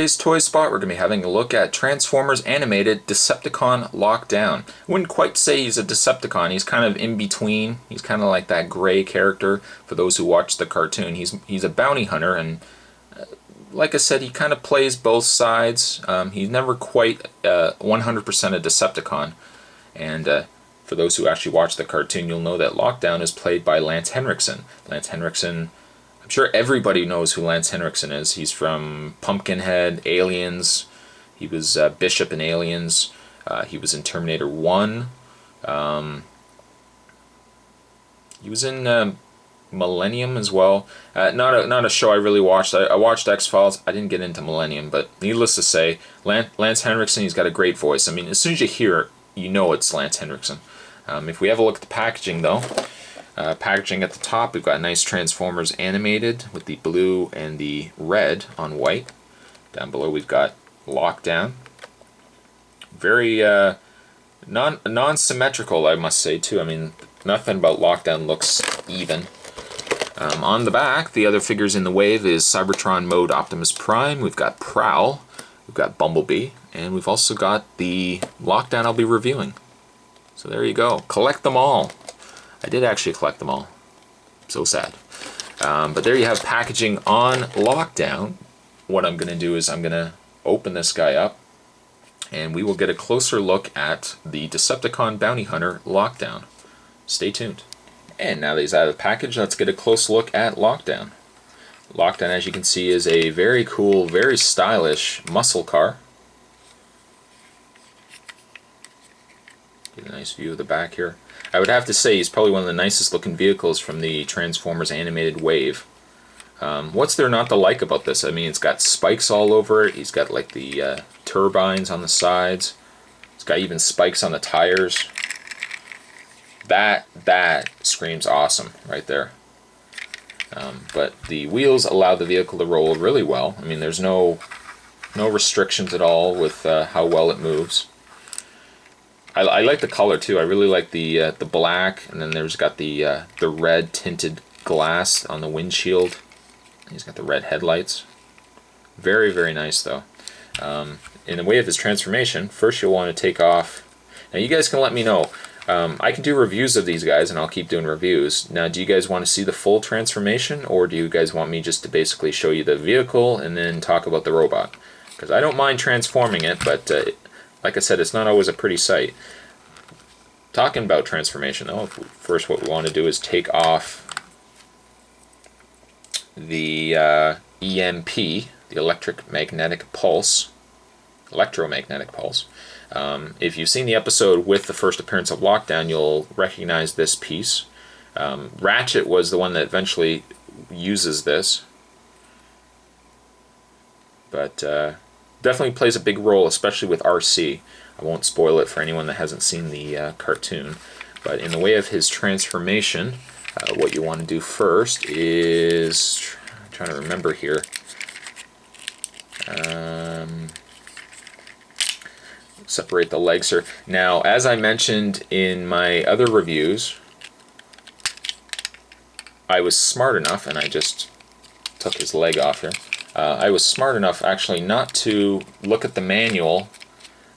today's Toy Spot, we're going to be having a look at Transformers Animated Decepticon Lockdown. I wouldn't quite say he's a Decepticon, he's kind of in between. He's kind of like that gray character for those who watch the cartoon. He's a bounty hunter, and like I said, he kind of plays both sides. He's never quite 100% a Decepticon. And for those who actually watch the cartoon, you'll know that Lockdown is played by Lance Henriksen. Lance Henriksen, I'm sure everybody knows who Lance Henriksen is. He's from Pumpkinhead, Aliens. He was Bishop in Aliens. He was in Terminator 1. He was in Millennium as well. Not a show I really watched. I watched X-Files. I didn't get into Millennium, but needless to say, Lance Henriksen, he's got a great voice. I mean, as soon as you hear it, you know it's Lance Henriksen. If we have a look at the packaging, though, packaging at the top, we've got nice Transformers Animated with the blue and the red on white. Down below we've got Lockdown. Very non-symmetrical, I must say, too. I mean, nothing about Lockdown looks even. On the back, the other figures in the wave is Cybertron Mode Optimus Prime. We've got Prowl. We've got Bumblebee. And we've also got the Lockdown I'll be reviewing. So there you go. Collect them all. I did actually collect them all. So sad. But there you have packaging on Lockdown. What I'm going to do is I'm going to open this guy up, and we will get a closer look at the Decepticon Bounty Hunter Lockdown. Stay tuned. And now that he's out of the package, let's get a close look at Lockdown. Lockdown, as you can see, is a very cool, very stylish muscle car. Get a nice view of the back here. I would have to say he's probably one of the nicest looking vehicles from the Transformers Animated Wave. What's there not to like about this? I mean, it's got spikes all over it. He's got like the turbines on the sides. It's got even spikes on the tires. That screams awesome right there. But the wheels allow the vehicle to roll really well. I mean, there's no restrictions at all with how well it moves. I like the color too. I really like the black, and then there's got the red tinted glass on the windshield. He's got the red headlights. Very, very nice though. In the way of his transformation, first you'll want to take off. Now you guys can let me know. I can do reviews of these guys, and I'll keep doing reviews. Now, do you guys want to see the full transformation, or do you guys want me just to basically show you the vehicle and then talk about the robot? Because I don't mind transforming it, but like I said, it's not always a pretty sight. Talking about transformation, though, first what we want to do is take off the EMP, the electromagnetic pulse. If you've seen the episode with the first appearance of Lockdown, you'll recognize this piece. Ratchet was the one that eventually uses this, but definitely plays a big role, especially with RC. I won't spoil it for anyone that hasn't seen the cartoon, but in the way of his transformation, what you want to do first is, I'm trying to remember here, separate the legs here. Now, as I mentioned in my other reviews, I was smart enough, and I just took his leg off here. I was smart enough actually not to look at the manual.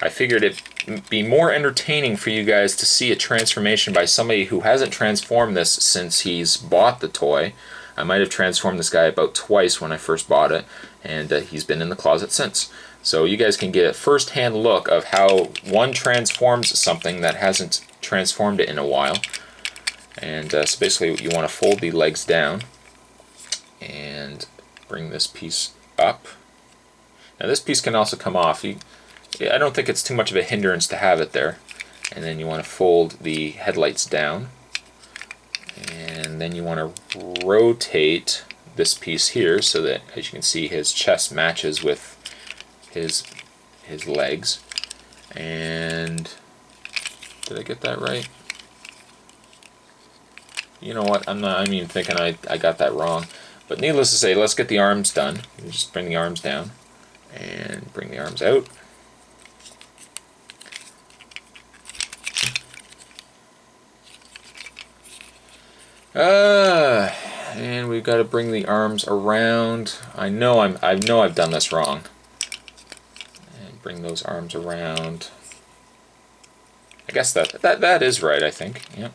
I figured it'd be more entertaining for you guys to see a transformation by somebody who hasn't transformed this since he's bought the toy. I might have transformed this guy about twice when I first bought it, and he's been in the closet since. So you guys can get a first-hand look of how one transforms something that hasn't transformed it in a while. And so basically you want to fold the legs down and bring this piece up. Now this piece can also come off. I don't think it's too much of a hindrance to have it there. And then you want to fold the headlights down. And then you want to rotate this piece here so that, as you can see, his chest matches with his legs. And did I get that right? You know what, I'm even thinking I got that wrong. But needless to say, let's get the arms done. You just bring the arms down and bring the arms out. And we've got to bring the arms around. I know I've done this wrong. those arms around. I guess that is right, I think. Yep.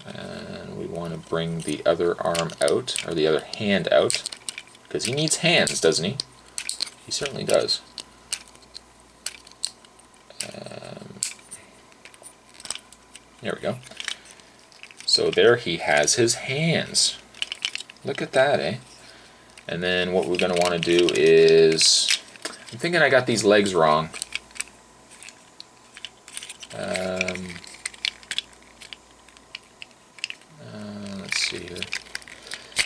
And we want to bring the other arm out, or the other hand out, because he needs hands, doesn't he? He certainly does. There we go. So there he has his hands. Look at that, eh? And then what we're going to want to do is, I'm thinking I got these legs wrong. Let's see here.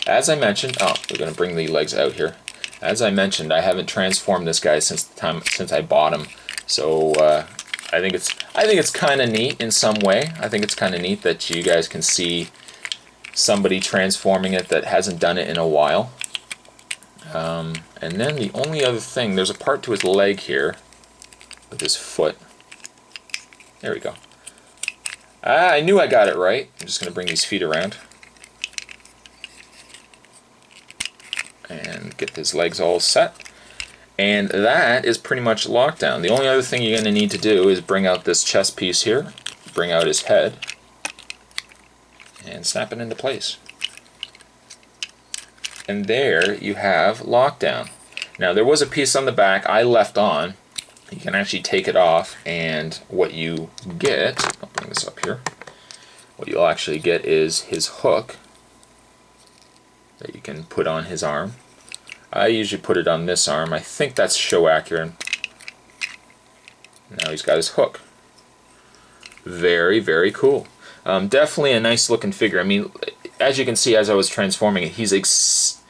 As I mentioned, we're going to bring the legs out here. As I mentioned, I haven't transformed this guy since I bought him. So I think it's kind of neat in some way. I think it's kind of neat that you guys can see somebody transforming it that hasn't done it in a while. And then the only other thing, there's a part to his leg here with his foot. There we go. I knew I got it right. I'm just going to bring these feet around and get his legs all set. And that is pretty much lockdown. The only other thing you're going to need to do is bring out this chest piece here, bring out his head, and snap it into place. And there you have lockdown. Now there was a piece on the back I left on. You can actually take it off, and what you get, I'll bring this up here, what you'll actually get is his hook that you can put on his arm. I usually put it on this arm. I think that's show accurate. Now he's got his hook. Very, very cool. Definitely a nice looking figure. I mean, as you can see, as I was transforming it, he's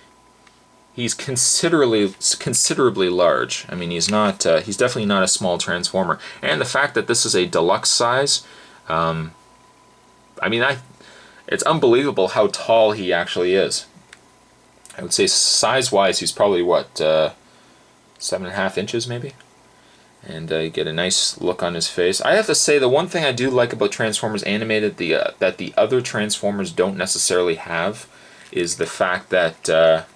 considerably large. I mean, he's definitely not a small transformer. And the fact that this is a deluxe size, I mean, it's unbelievable how tall he actually is. I would say size-wise, he's probably, what, 7.5 inches maybe? And you get a nice look on his face. I have to say, the one thing I do like about Transformers Animated that the other Transformers don't necessarily have is the fact that the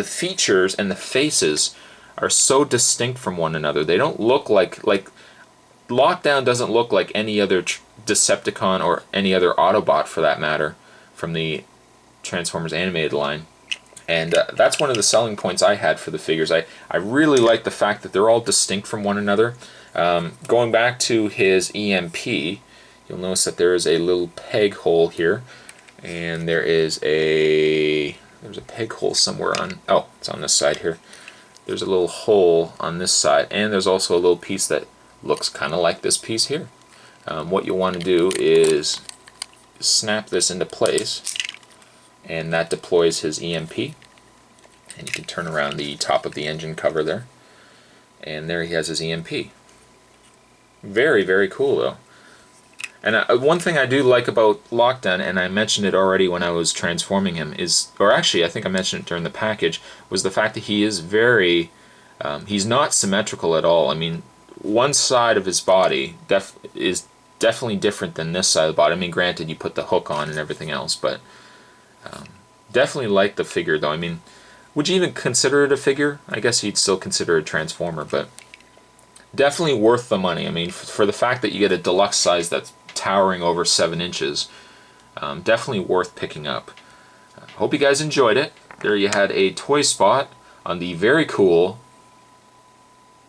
features and the faces are so distinct from one another. They don't look like Lockdown doesn't look like any other Decepticon or any other Autobot for that matter from the Transformers Animated line. And that's one of the selling points I had for the figures. I really like the fact that they're all distinct from one another. Going back to his EMP, you'll notice that there is a little peg hole here, and there's a peg hole somewhere on, oh, it's on this side here. There's a little hole on this side, and there's also a little piece that looks kind of like this piece here. What you'll want to do is snap this into place, and that deploys his EMP. And you can turn around the top of the engine cover there, and there he has his EMP. Very, very cool though. And one thing I do like about Lockdown, and I mentioned it already when I was transforming him, is, or actually I think I mentioned it during the package, was the fact that he is very, he's not symmetrical at all. I mean, one side of his body is definitely different than this side of the body. I mean, granted, you put the hook on and everything else, but definitely like the figure though. I mean, would you even consider it a figure? I guess you'd still consider it a Transformer, but definitely worth the money. I mean, for the fact that you get a deluxe size that's towering over 7 inches, definitely worth picking up. Hope you guys enjoyed it. There you had a toy spot on the very cool,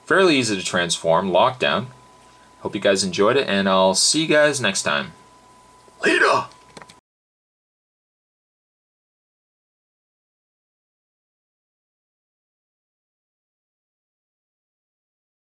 fairly easy to transform Lockdown. Hope you guys enjoyed it, and I'll see you guys next time. Later!